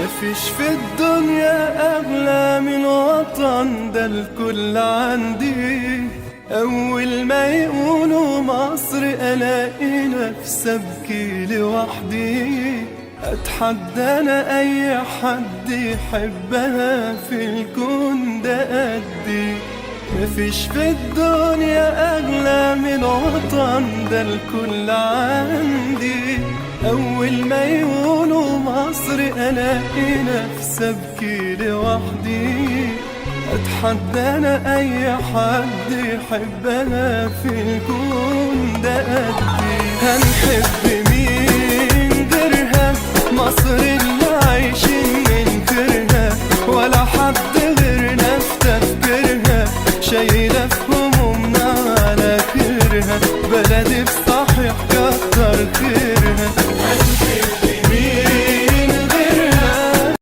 مفيش في الدنيا أغلى من وطن، ده الكل عندي. أول ما يقولوا مصر ألاقي نفسي أبكي لوحدي. أتحدى أنا أي حد يحبها في الكون ده قدي. مفيش في الدنيا أغلى من وطن، ده الكل عندي. أول ما يقولوا مصر ألاقي نفسي أبكي لوحدي. أتحدى أنا أي حد يحبها في الكون ده قدي. هنحب مين غيرها؟ مصر